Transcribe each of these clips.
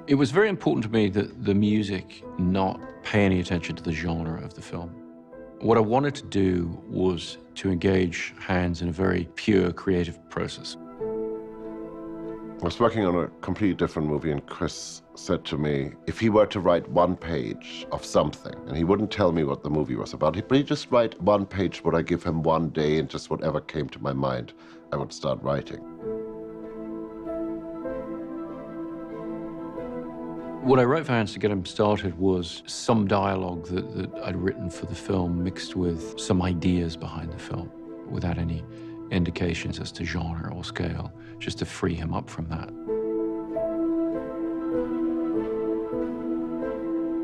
It was very important to me that the music not pay any attention to the genre of the film. What I wanted to do was to engage Hans in a very pure creative process. I was working on a completely different movie, and Chris said to me, if he were to write one page of something, and he wouldn't tell me what the movie was about, but he'd just write one page, would I give him one day, and just whatever came to my mind, I would start writing. What I wrote for Hans to get him started was some dialogue that I'd written for the film mixed with some ideas behind the film without any indications as to genre or scale, just to free him up from that.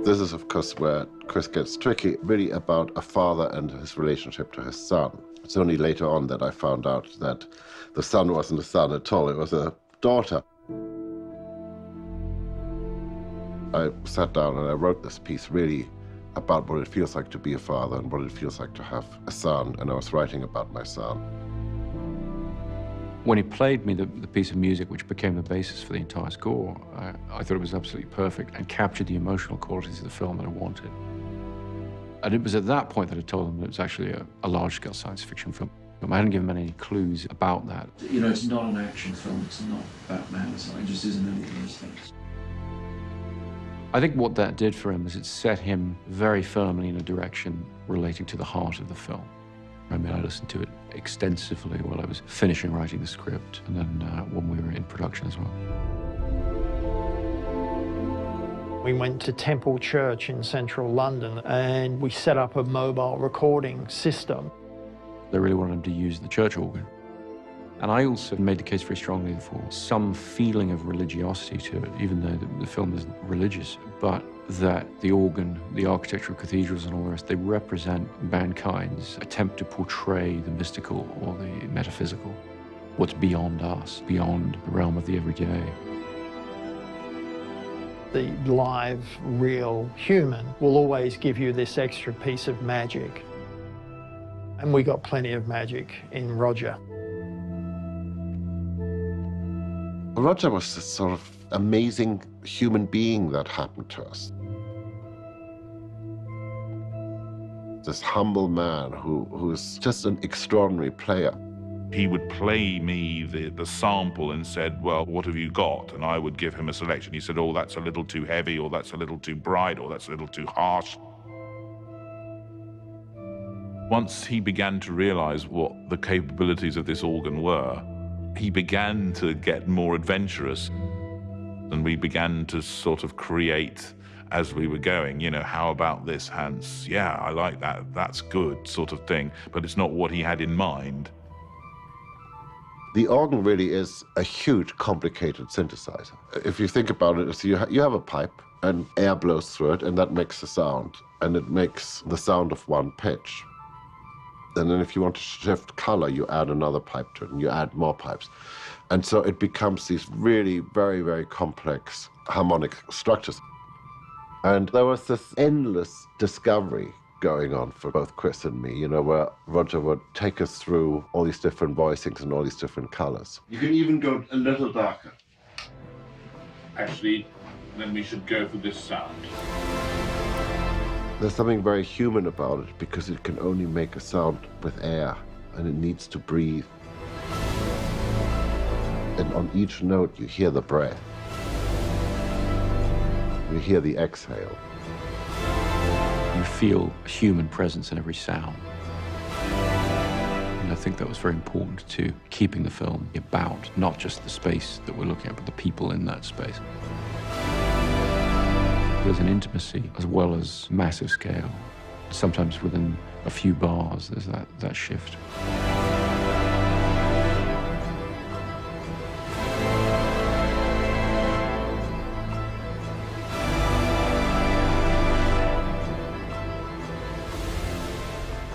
This is, of course, where Chris gets tricky, really about a father and his relationship to his son. It's only later on that I found out that the son wasn't a son at all, it was a daughter. I sat down and I wrote this piece really about what it feels like to be a father and what it feels like to have a son, and I was writing about my son. When he played me the piece of music which became the basis for the entire score, I thought it was absolutely perfect and captured the emotional qualities of the film that I wanted. And it was at that point that I told him that it was actually a large-scale science fiction film. I hadn't given him any clues about that. You know, it's not an action film, it's not Batman, it just isn't any of those things. I think what that did for him is it set him very firmly in a direction relating to the heart of the film. I mean, I listened to it extensively while I was finishing writing the script, and then when we were in production as well. We went to Temple Church in central London, and we set up a mobile recording system. They really wanted him to use the church organ. And I also made the case very strongly for some feeling of religiosity to it, even though the film isn't religious, but that the organ, the architecture of cathedrals and all the rest, they represent mankind's attempt to portray the mystical or the metaphysical, what's beyond us, beyond the realm of the everyday. The live, real human will always give you this extra piece of magic. And we got plenty of magic in Roger. Roger was this sort of amazing human being that happened to us. This humble man who is just an extraordinary player. He would play me the sample and said, well, what have you got? And I would give him a selection. He said, oh, that's a little too heavy, or that's a little too bright, or that's a little too harsh. Once he began to realize what the capabilities of this organ were, he began to get more adventurous, and we began to sort of create as we were going. You know, how about this, Hans? Yeah, I like that, that's good, sort of thing, but it's not what he had in mind. The organ really is a huge, complicated synthesizer. If you think about it, you have a pipe, and air blows through it, and that makes a sound, and it makes the sound of one pitch. And then if you want to shift color, you add another pipe to it, and you add more pipes. And so it becomes these really very, very complex harmonic structures. And there was this endless discovery going on for both Chris and me, you know, where Roger would take us through all these different voicings and all these different colors. You can even go a little darker. Actually, then we should go for this sound. There's something very human about it because it can only make a sound with air, and it needs to breathe. And on each note, you hear the breath. You hear the exhale. You feel a human presence in every sound. And I think that was very important to keeping the film about not just the space that we're looking at, but the people in that space. There's an intimacy as well as massive scale. Sometimes within a few bars, there's that shift.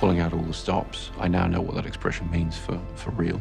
Pulling out all the stops, I now know what that expression means for real.